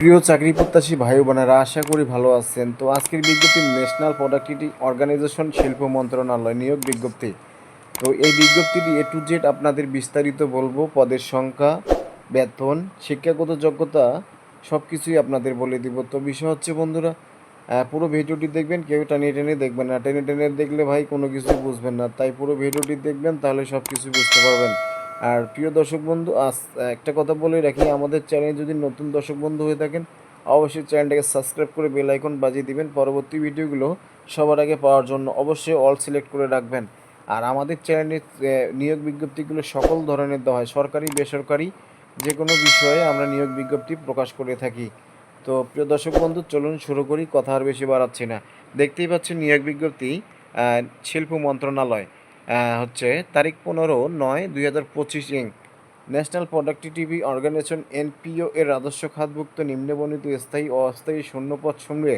প্রিয় চাকরি প্রত্যাশী ভাই বোনেরা, আশা করি ভালো আছেন। তো আজকের বিজ্ঞপ্তি ন্যাশনাল প্রোডাক্টিভিটি অর্গানাইজেশন শিল্প মন্ত্রণালয় নিয়োগ বিজ্ঞপ্তি। তো এই বিজ্ঞপ্তিটি এ টু জেড আপনাদের বিস্তারিত বলবো। পদের সংখ্যা, বেতন, শিক্ষাগত যোগ্যতা সব কিছুই আপনাদের বলে দিব। তো বিষয় হচ্ছে বন্ধুরা, পুরো ভিডিওটি দেখবেন, কেউ টেনে টেনে দেখবেন না। টেনে টেনে দেখলে ভাই কোনো কিছুই বুঝবেন না, তাই পুরো ভিডিওটি দেখবেন, তাহলে সব কিছুই বুঝতে পারবেন। আর প্রিয় দর্শক বন্ধু, আজ একটা কথা বলে রাখি, আমাদের চ্যানেলে যদি নতুন দর্শক বন্ধু হয়ে থাকেন, অবশ্যই চ্যানেলটাকে সাবস্ক্রাইব করে বেল আইকন বাজিয়ে দিবেন। পরবর্তী ভিডিওগুলো সবার আগে পাওয়ার জন্য অবশ্যই অল সিলেক্ট করে রাখবেন। আর আমাদের চ্যানেলের নিয়োগ বিজ্ঞপ্তিগুলো সকল ধরনের দেওয়া হয়, সরকারি বেসরকারি যে কোনো বিষয়ে আমরা নিয়োগ বিজ্ঞপ্তি প্রকাশ করে থাকি। তো প্রিয় দর্শক বন্ধু, চলুন শুরু করি, কথা আর বেশি বাড়াচ্ছি না। দেখতেই পাচ্ছেন নিয়োগ বিজ্ঞপ্তি, শিল্প মন্ত্রণালয়, হচ্ছে তারিখ 15/9/2025 ন্যাশনাল প্রোডাক্টিভিটি অর্গানাইজেশন এনপিও এর রাজস্ব খাতভুক্ত নিম্নবর্ণিত স্থায়ী ও অস্থায়ী শূন্যপদ সমূহে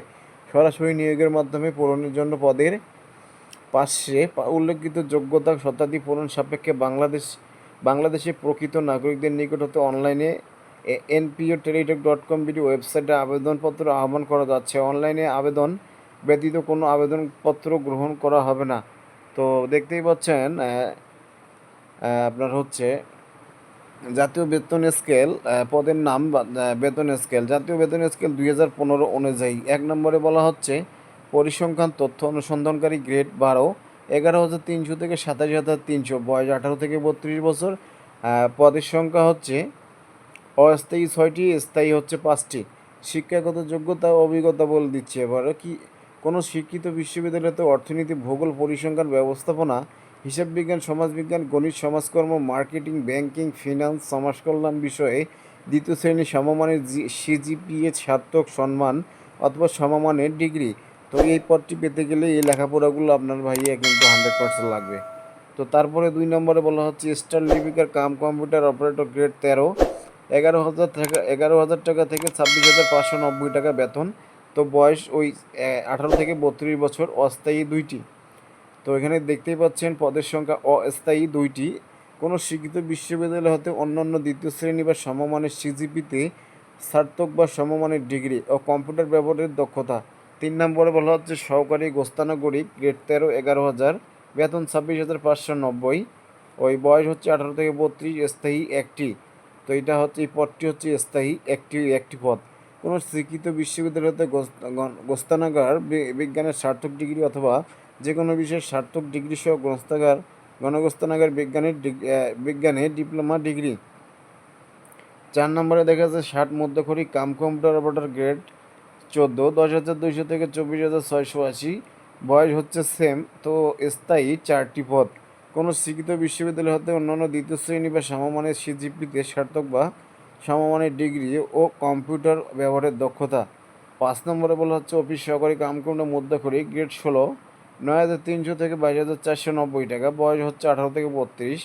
সরাসরি নিয়োগের মাধ্যমে পূরণের জন্য পদের পাশে উল্লেখিত যোগ্যতা শতাব্দী পূরণ সাপেক্ষে বাংলাদেশে প্রকৃত নাগরিকদের নিকট হতে অনলাইনে npo.টেলিটক.com ওয়েবসাইটে আবেদনপত্র আহ্বান করা যাচ্ছে। অনলাইনে আবেদন ব্যতীত কোনো আবেদনপত্র গ্রহণ করা হবে না। তো দেখতেই পাচ্ছেন, আপনার হচ্ছে জাতীয় বেতন স্কেল, পদের নাম বেতন স্কেল, জাতীয় বেতন স্কেল 2015 অনুযায়ী 1 নম্বরে বলা হচ্ছে পরিসংখ্যান তথ্য অনুসন্ধানকারী গ্রেড 12, 11,300 থেকে 27,300, বয়স 18 থেকে 32 বছর। পদের সংখ্যা হচ্ছে অস্থায়ী 6টি, স্থায়ী হচ্ছে 5টি। শিক্ষাগত যোগ্যতা ও অভিজ্ঞতা বলে দিচ্ছে এবারে কি, কোনো শিক্ষিত বিশ্ববিদ্যালয়তে অর্থনীতি, ভূগোল, পরিসংখ্যান, ব্যবস্থাপনা, হিসাব বিজ্ঞান, সমাজবিজ্ঞান, গণিত, সমাজকর্ম, মার্কেটিং, ব্যাংকিং, ফিনান্স, সমাজকল্যাণ বিষয়ে দ্বিতীয় শ্রেণী সমমানের সিজিপিএ সার্থক সম্মান অথবা সমমানের ডিগ্রি। তো এই পদটি পেতে গেলে এই লেখাপড়াগুলো আপনার ভাইয়া কিন্তু 100% লাগবে। তো তারপরে 2 নম্বরে বলা হচ্ছে স্টার লিপিকার কাম কম্পিউটার অপারেটর গ্রেড 13, 11,000 টাকা থেকে 26,590 টাকা বেতন। তো বয়স ওই 18 থেকে 32 বছর, অস্থায়ী 2টি। তো এখানে দেখতেই পাচ্ছেন পদের সংখ্যা অস্থায়ী 2টি। কোনো শিক্ষিত বিশ্ববিদ্যালয় হতে অন্যান্য দ্বিতীয় শ্রেণী বা সমমানের সিজিপিতে স্নাতক বা সমমানের ডিগ্রি ও কম্পিউটার ব্যবহারের দক্ষতা। 3 নম্বরে বলা হচ্ছে সহকারী গোস্তানগরিক গ্রেড 13, 11,000, বেতন 26,590, ওই বয়স হচ্ছে 18 থেকে 32, স্থায়ী 1টি। তো এটা হচ্ছে, এই পদটি হচ্ছে স্থায়ী একটি পদ। কোনো স্বীকৃত বিশ্ববিদ্যালয়তে গ্রন্থাগার বিজ্ঞানের সার্থক ডিগ্রি অথবা যে কোনো বিষয়ের সার্থক ডিগ্রি সহ গণগ্রন্থাগার বিজ্ঞানে ডিপ্লোমা ডিগ্রি। 4 নম্বরে দেখা যাচ্ছে 60 মধ্যখড়ি কাম কম্পিউটার অপারেটর গ্রেড 14, 10,200 থেকে 24,680, বয়স হচ্ছে সেম। তো স্থায়ী 4টি পদ। কোনো শিক্ষিত বিশ্ববিদ্যালয় হতে অন্যান্য দ্বিতীয় শ্রেণী বা সমমানের সিজিপিতে সার্থক বা সমমানের ডিগ্রি ও কম্পিউটার ব্যবহারের দক্ষতা। 5 নম্বরে বলা হচ্ছে অফিস সহকারী কাম কম্পিউটার মধ্যখড়ি গ্রেড 16, 9,300 থেকে 22,490 টাকা, বয়স হচ্ছে 18 থেকে 32,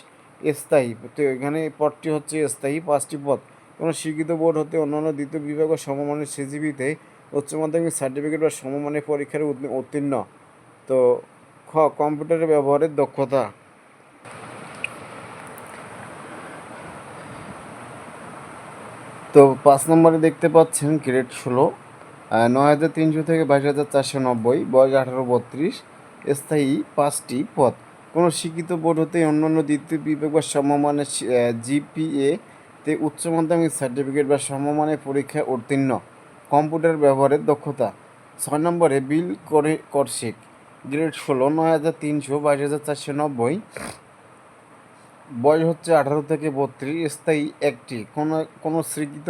স্থায়ী। তো এখানে পদটি হচ্ছে স্থায়ী, 5টি পদ। কোনো শিক্ষিত বোর্ড হতে অন্যান্য দ্বিতীয় বিভাগ ও সমমানের সিজিপিতে উচ্চ মাধ্যমিক সার্টিফিকেট বা সমমানের পরীক্ষার উত্তীর্ণ। তো কম্পিউটারের ব্যবহারের দক্ষতা। তো 5 নম্বরে দেখতে পাচ্ছেন গ্রেড 16, 9,300 থেকে 22,490, বয়স 18-32, স্থায়ী 5টি পদ। কোনো শিক্ষিত বোর্ড হতে অন্যান্য দ্বিতীয় বিভাগ বা সমমানের জিপিএ তে উচ্চ মাধ্যমিক সার্টিফিকেট বা সমমানের পরীক্ষায় উত্তীর্ণ। কম্পিউটার ব্যবহারের দক্ষতা। 6 নম্বরে বিল করশিক গ্রেড 16, 9,300, 22,490, বয়স হচ্ছে 18 থেকে 32, স্থায়ী 1টি। কোনো স্বীকৃত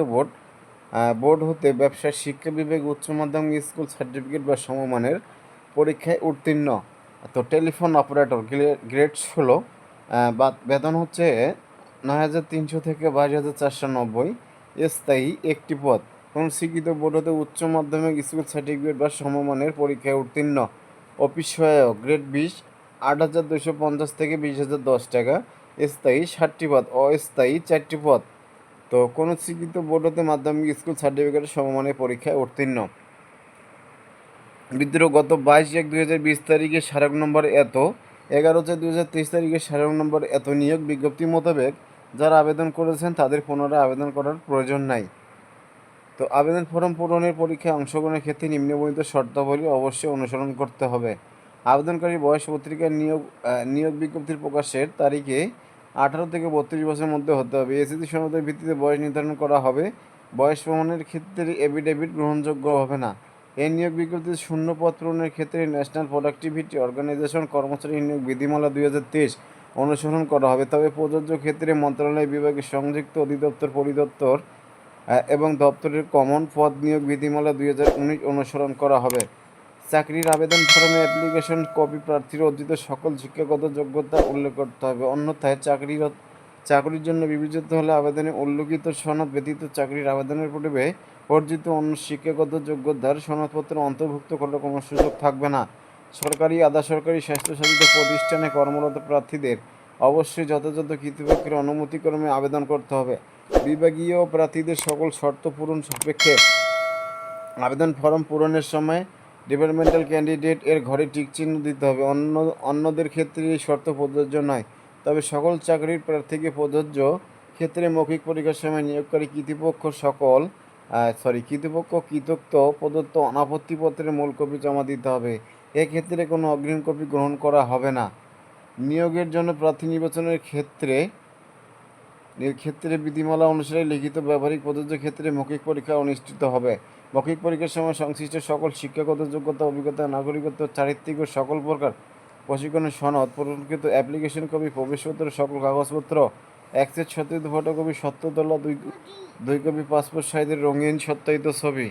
বোর্ড হতে ব্যবসায় শিক্ষা বিভাগ উচ্চ মাধ্যমিক স্কুল সার্টিফিকেট বা সমমানের পরীক্ষায় উত্তীর্ণ। তো টেলিফোন অপারেটর গ্রেড 16, বেতন হচ্ছে 9,300 থেকে 22,490, স্থায়ী 1টি পদ। কোনো স্বীকৃত বোর্ড হতে উচ্চ মাধ্যমিক স্কুল সার্টিফিকেট বা সমমানের পরীক্ষায় উত্তীর্ণ। অফিস সহায়ক গ্রেড 20, 8,250 থেকে 20,010 টাকা, স্থায়ী 60টি পদ, অস্থায়ী 4টি পদ। তো কোনো স্বীকৃত বোর্ড হতে মাধ্যমিক স্কুল সার্টিফিকেটের সমমানের পরীক্ষায় উত্তীর্ণ। বিদ্রোহ গত 22/1/2020 তারিখে স্মারক নম্বর এত, 11/4/2023 তারিখে স্মারক নম্বর এত নিয়োগ বিজ্ঞপ্তি মোতাবেক যারা আবেদন করেছেন তাদের পুনরায় আবেদন করার প্রয়োজন নাই। তো আবেদন ফর্ম পূরণের পরীক্ষায় অংশগ্রহণের ক্ষেত্রে নিম্নবর্ণিত শর্তাবলী অবশ্যই অনুসরণ করতে হবে। আবেদনকারী বয়স পত্রিকার নিয়োগ বিজ্ঞপ্তির প্রকাশের তারিখে 18 থেকে 32 বছরের মধ্যে হতে হবে। এসএসসি সনদের ভিত্তিতে বয়স নির্ধারণ করা হবে। বয়স প্রমাণের ক্ষেত্রে এফিডেভিট গ্রহণযোগ্য হবে না। এই নিয়োগ বিজ্ঞপ্তিতে শূন্য পদ পূরণের ক্ষেত্রে ন্যাশনাল প্রোডাক্টিভিটি অর্গানাইজেশন কর্মচারী নিয়োগ বিধিমালা 2023 অনুসরণ করা হবে। তবে প্রযোজ্য ক্ষেত্রে মন্ত্রণালয় বিভাগের সংযুক্ত অধিদপ্তর পরিদপ্তর এবং দপ্তরের কমন পদ নিয়োগ বিধিমালা 2019 অনুসরণ করা হবে। চাকরির আবেদন ফর্মে অ্যাপ্লিকেশন কপি প্রার্থীর অর্জিত সকল শিক্ষাগত যোগ্যতা উল্লেখ করতে হবে। অন্যথায় চাকরির জন্য বিবেচিত হলে আবেদনে উল্লেখিত সনদ ব্যতীত চাকরির আবেদনের পূর্বে অর্জিত অন্য শিক্ষাগত যোগ্যতার সনদপত্র অন্তর্ভুক্ত করার কোনো সুযোগ থাকবে না। সরকারি আধা সরকারি স্বায়ত্তশাসিত প্রতিষ্ঠানে কর্মরত প্রার্থীদের অবশ্যই যথাযথ কর্তৃপক্ষের অনুমতিক্রমে আবেদন করতে হবে। বিভাগীয় প্রার্থীদের সকল শর্ত পূরণ সাপেক্ষে আবেদন ফর্ম পূরণের সময় ডিপার্টমেন্টাল ক্যান্ডিডেট এর ঘরে টিক চিহ্ন দিতে হবে। অন্যদের ক্ষেত্রে এই শর্ত প্রযোজ্য নয়। তবে সকল চাকরির প্রার্থীকে প্রযোজ্য ক্ষেত্রে মৌখিক পরীক্ষার সময় নিয়োগকারী কর্তৃপক্ষ কৃতোক্ত প্রদত্ত অনাপত্তিপত্রের মূল কপি জমা দিতে হবে। এক্ষেত্রে কোনো অগ্রিম কপি গ্রহণ করা হবে না। নিয়োগের জন্য প্রার্থী নির্বাচনের ক্ষেত্রে বিধিমালা অনুসারে লিখিত ব্যবহারিক প্রযোজ্য ক্ষেত্রে মৌখিক পরীক্ষা অনুষ্ঠিত হবে। মৌখিক পরীক্ষার সময় সংশ্লিষ্ট সকল শিক্ষাগত যোগ্যতা, অভিজ্ঞতা, নাগরিকত্ব, চারিত্রিক ও সকল প্রকার প্রশিক্ষণের সনদ, পূরণকৃত অ্যাপ্লিকেশন কপি, প্রবেশপত্র, সকল কাগজপত্র, এক সেট সত্যায়িত ফটোকপি, 70 তলা 2 কপি পাসপোর্ট সাইজের রঙিন সত্যায়িত ছবি।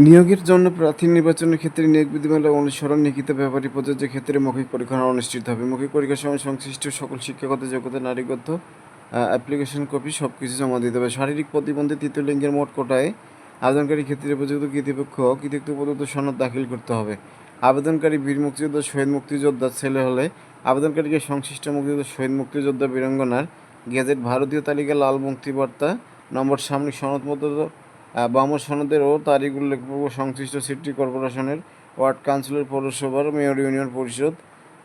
নিয়োগের জন্য প্রার্থী নির্বাচনের ক্ষেত্রে নিয়োগ বিধিমালা অনুসরণ লিখিত ব্যবহারিক প্রযোজ্য ক্ষেত্রে মৌখিক পরীক্ষা অনুষ্ঠিত হবে। মৌখিক পরীক্ষার সময় সংশ্লিষ্ট সকল শিক্ষাগত যোগ্যতা, নাগরিকত্ব, অ্যাপ্লিকেশন কপি সব কিছু জমা দিতে হবে। শারীরিক প্রতিবন্ধী তৃতীয় লিঙ্গের মোট কোটায় আবেদনকারী ক্ষেত্রে উপযুক্ত কৃতিত্ব প্রদত্ত সনদ দাখিল করতে হবে। আবেদনকারী বীর মুক্তিযোদ্ধা, শহীদ মুক্তিযোদ্ধা ছেলে হলে আবেদনকারীকে সংশ্লিষ্ট মুক্তিযোদ্ধা, শহীদ মুক্তিযোদ্ধা, বীরাঙ্গনার গেজেট, ভারতীয় তালিকা, লাল মুক্তিবার্তা নম্বর, সাময়িক সনদপত্র, বাম সনদের ও তারিখ উল্লেখপূর্বক সংশ্লিষ্ট সিটি কর্পোরেশনের ওয়ার্ড কাউন্সিলর, পৌরসভার মেয়র, ইউনিয়ন পরিষদ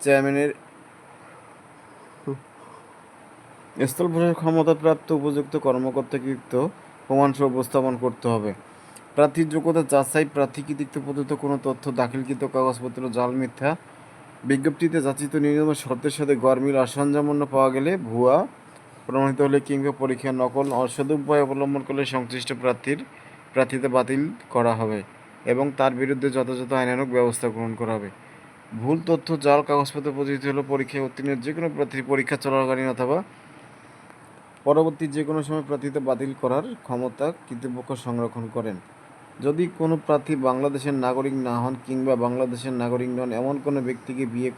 চেয়ারম্যানের স্থল প্রশাসক ক্ষমতাপ্রাপ্ত উপযুক্ত কর্মকর্তাকৃত প্রমাণসহ উপস্থাপন করতে হবে। প্রার্থীর যোগ্যতা যাচাই, প্রার্থী কৃতিত্ব প্রদত্ত কোনো তথ্য, দাখিলকৃত কাগজপত্র জাল, মিথ্যা, বিজ্ঞপ্তিতে যাচিত নিয়ম শর্তের সাথে গরমিল, অসামঞ্জস্য পাওয়া গেলে, ভুয়া প্রমাণিত হলে কিংবা পরীক্ষা নকল অসদুপায় অবলম্বন করলে সংশ্লিষ্ট প্রার্থিতা বাতিল করা হবে এবং তার বিরুদ্ধে যথাযথ আইনানুগ ব্যবস্থা গ্রহণ করা হবে। ভুল তথ্য, জাল কাগজপত্র প্রযোজিত হলে পরীক্ষায় উত্তীর্ণ যে কোনো প্রার্থীর পরীক্ষা চলাকালীন অথবা পরবর্তী যে কোনো সময় প্রার্থিতা বাতিল করার ক্ষমতা কর্তৃপক্ষ সংরক্ষণ করেন। যদি কোনো প্রার্থী বাংলাদেশের নাগরিক না হন কিংবা বাংলাদেশের নাগরিক নন এমন কোনো ব্যক্তিকে বিয়ে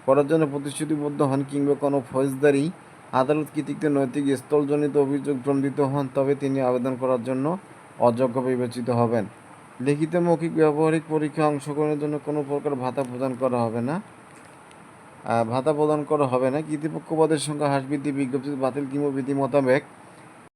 করার জন্য প্রতিশ্রুতিবদ্ধ হন কিংবা কোনো ফৌজদারি আদালত কর্তৃক নৈতিক স্থলজনিত অভিযোগ প্রমাণিত হন, তবে তিনি আবেদন করার জন্য অযোগ্য বিবেচিত হবেন। লিখিত মৌখিক ব্যবহারিক পরীক্ষায় অংশগ্রহণের জন্য কোনো প্রকার ভাতা প্রদান করা হবে না। কর্তৃপক্ষ পদের সংখ্যা হ্রাস বৃদ্ধি বিজ্ঞপ্তি বাতিল কিংবা বিধি মোতাবেক